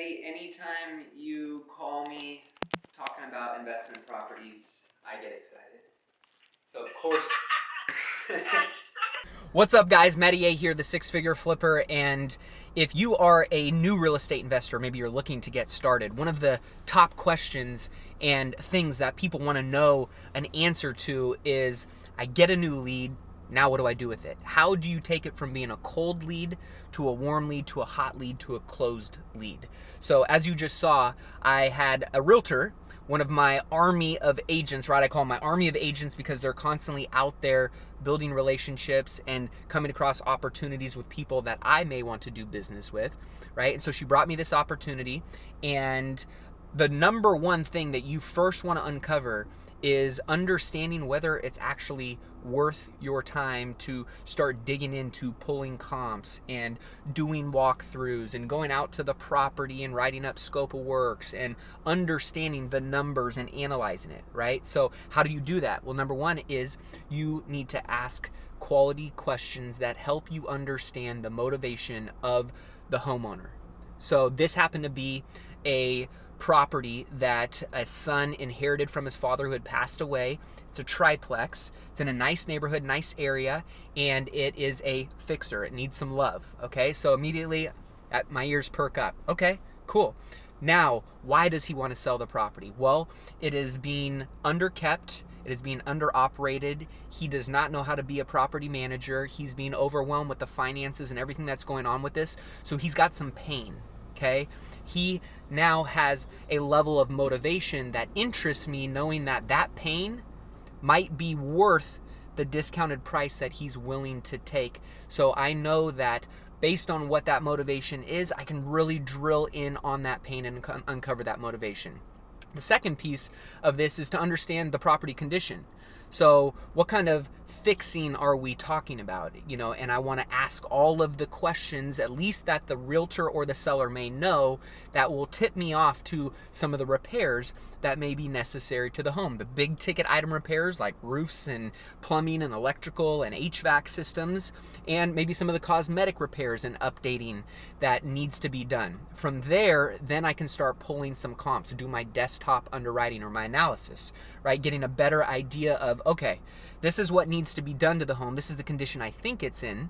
Eddie, anytime you call me talking about investment properties, I get excited. So of course. What's up, guys? Matty here, the six-figure flipper, and if you are a new real estate investor, maybe you're looking to get started, one of the top questions and things that people want to know an answer to is, I get a new lead, now what do I do with it? How do you take it from being a cold lead to a warm lead to a hot lead to a closed lead? So as you just saw, I had a realtor, one of my army of agents, right? I call them my army of agents because they're constantly out there building relationships and coming across opportunities with people that I may want to do business with, right? And so she brought me this opportunity, and the number one thing that you first want to uncover is understanding whether it's actually worth your time to start digging into pulling comps and doing walkthroughs and going out to the property and writing up scope of works and understanding the numbers and analyzing it, right? So how do you do that? Well, number one is you need to ask quality questions that help you understand the motivation of the homeowner. So this happened to be a property that a son inherited from his father who had passed away. It's a triplex. It's in a nice neighborhood, nice area, and it is a fixer. It needs some love, okay? So immediately my ears perk up. Okay, cool. Now, why does he want to sell the property? Well, it is being underkept. It is being underoperated. He does not know how to be a property manager. He's being overwhelmed with the finances and everything that's going on with this. So he's got some pain. Okay, he now has a level of motivation that interests me, knowing that that pain might be worth the discounted price that he's willing to take. So I know that based on what that motivation is, I can really drill in on that pain and uncover that motivation. The second piece of this is to understand the property condition. So what kind of fixing are we talking about? And I want to ask all of the questions, at least that the realtor or the seller may know, that will tip me off to some of the repairs that may be necessary to the home. The big ticket item repairs like roofs and plumbing and electrical and HVAC systems, and maybe some of the cosmetic repairs and updating that needs to be done. From there, then I can start pulling some comps, do my desktop underwriting or my analysis, right? Getting a better idea of, okay, this is what needs to be done to the home. This is the condition I think it's in.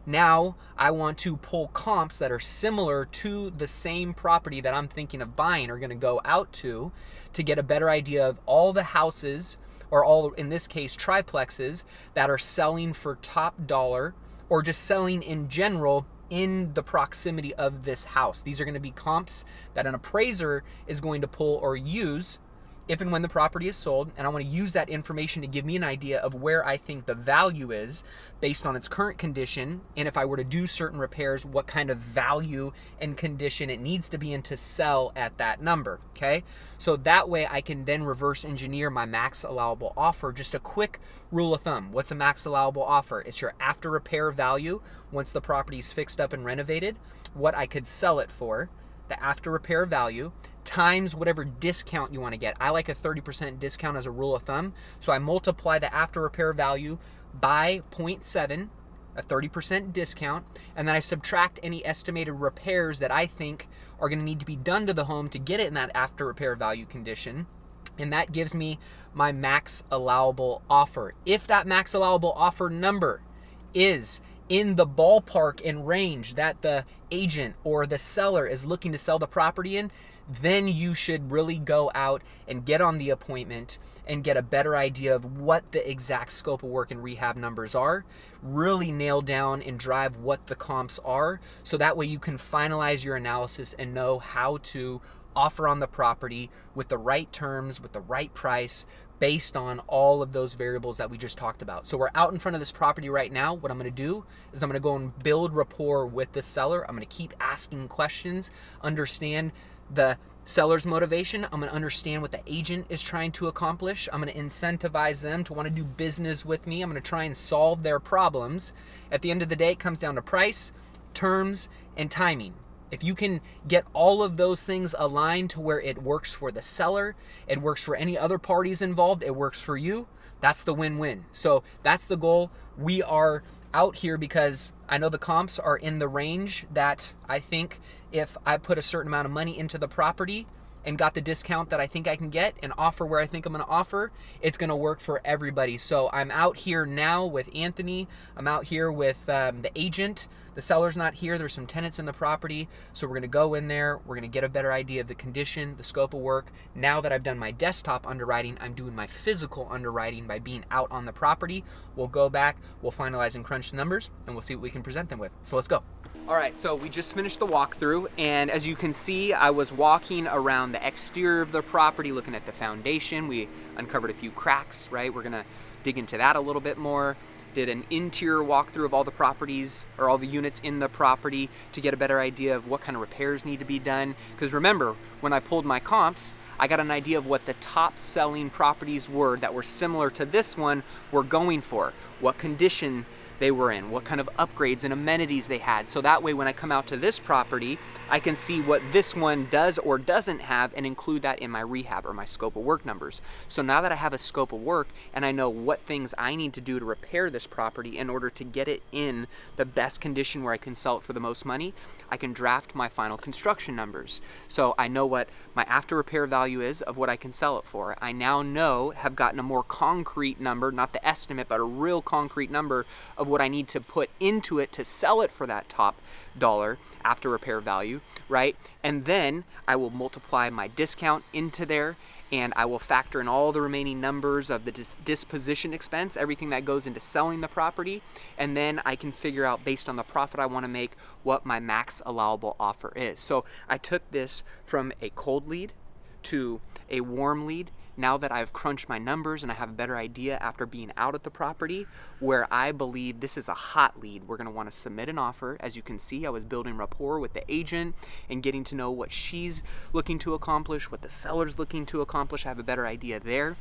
Now I want to pull comps that are similar to the same property that I'm thinking of buying or going to go out to get a better idea of all the houses, or all, in this case, triplexes that are selling for top dollar or just selling in general in the proximity of this house. These are going to be comps that an appraiser is going to pull or use if and when the property is sold, and I want to use that information to give me an idea of where I think the value is based on its current condition, and if I were to do certain repairs, what kind of value and condition it needs to be in to sell at that number, okay? So that way I can then reverse engineer my max allowable offer. Just a quick rule of thumb. What's a max allowable offer? It's your after repair value once the property is fixed up and renovated, what I could sell it for, the after repair value, times whatever discount you want to get. I like a 30% discount as a rule of thumb. So I multiply the after repair value by 0.7, a 30% discount, and then I subtract any estimated repairs that I think are going to need to be done to the home to get it in that after repair value condition. And that gives me my max allowable offer. If that max allowable offer number is in the ballpark and range that the agent or the seller is looking to sell the property in, then you should really go out and get on the appointment and get a better idea of what the exact scope of work and rehab numbers are. Really nail down and drive what the comps are, so that way you can finalize your analysis and know how to offer on the property with the right terms, with the right price, based on all of those variables that we just talked about. So we're out in front of this property right now. What I'm going to do is I'm going to go and build rapport with the seller. I'm going to keep asking questions, understand the seller's motivation. I'm going to understand what the agent is trying to accomplish. I'm going to incentivize them to want to do business with me. I'm going to try and solve their problems. At the end of the day, it comes down to price, terms, and timing. If you can get all of those things aligned to where it works for the seller, it works for any other parties involved, it works for you, that's the win-win. So that's the goal. We are out here because I know the comps are in the range that I think if I put a certain amount of money into the property and got the discount that I think I can get and offer where I think I'm gonna offer, it's gonna work for everybody. So I'm out here now with Anthony. I'm out here with the agent. The seller's not here. There's some tenants in the property. So we're gonna go in there. We're gonna get a better idea of the condition, the scope of work. Now that I've done my desktop underwriting, I'm doing my physical underwriting by being out on the property. We'll go back, we'll finalize and crunch the numbers, and we'll see what we can present them with. So let's go. All right, so we just finished the walkthrough, and as you can see, I was walking around the exterior of the property, looking at the foundation. We uncovered a few cracks, right? We're gonna dig into that a little bit more. Did an interior walkthrough of all the properties, or all the units in the property, to get a better idea of what kind of repairs need to be done. Because remember, when I pulled my comps, I got an idea of what the top selling properties were that were similar to this one were going for, what condition they were in, what kind of upgrades and amenities they had. So that way when I come out to this property, I can see what this one does or doesn't have and include that in my rehab or my scope of work numbers. So now that I have a scope of work and I know what things I need to do to repair this property in order to get it in the best condition where I can sell it for the most money, I can draft my final construction numbers. So I know what my after repair value is of what I can sell it for. I now know, have gotten a more concrete number, not the estimate, but a real concrete number of what I need to put into it to sell it for that top dollar after repair value, right? And then I will multiply my discount into there, and I will factor in all the remaining numbers of the disposition expense, everything that goes into selling the property, and then I can figure out, based on the profit I want to make, what my max allowable offer is. So I took this from a cold lead to a warm lead. Now that I've crunched my numbers and I have a better idea after being out at the property, where I believe this is a hot lead, we're going to want to submit an offer. As you can see, I was building rapport with the agent and getting to know what she's looking to accomplish, what the seller's looking to accomplish. I have a better idea there.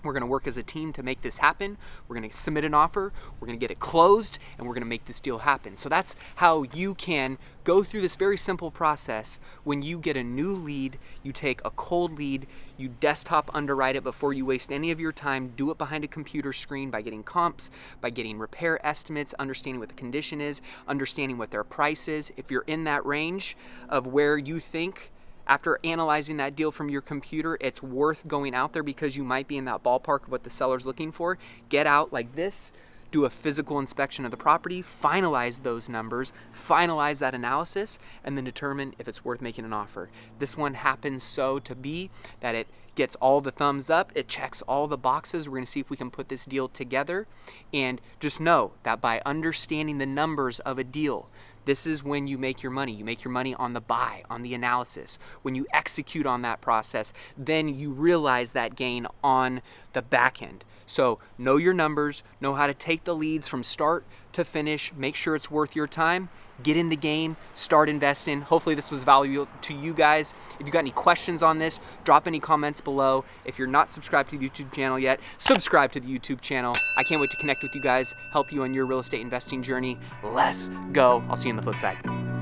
We're going to work as a team to make this happen. We're going to submit an offer, we're going to get it closed, and we're going to make this deal happen. So that's how you can go through this very simple process. When you get a new lead, you take a cold lead, you desktop underwrite it before you waste any of your time. Do it behind a computer screen by getting comps, by getting repair estimates, understanding what the condition is, understanding what their price is. If you're in that range of where you think, after analyzing that deal from your computer, it's worth going out there because you might be in that ballpark of what the seller's looking for, get out like this, do a physical inspection of the property, finalize those numbers, finalize that analysis, and then determine if it's worth making an offer. This one happens so to be that it gets all the thumbs up, it checks all the boxes. We're gonna see if we can put this deal together, and just know that by understanding the numbers of a deal, this is when you make your money. You make your money on the buy, on the analysis. When you execute on that process, then you realize that gain on the back end. So know your numbers, know how to take the leads from start to finish, make sure it's worth your time, get in the game, start investing. Hopefully this was valuable to you guys. If you got any questions on this, drop any comments below. If you're not subscribed to the YouTube channel yet, subscribe to the YouTube channel. I can't wait to connect with you guys, help you on your real estate investing journey. Let's go. I'll see you on the flip side.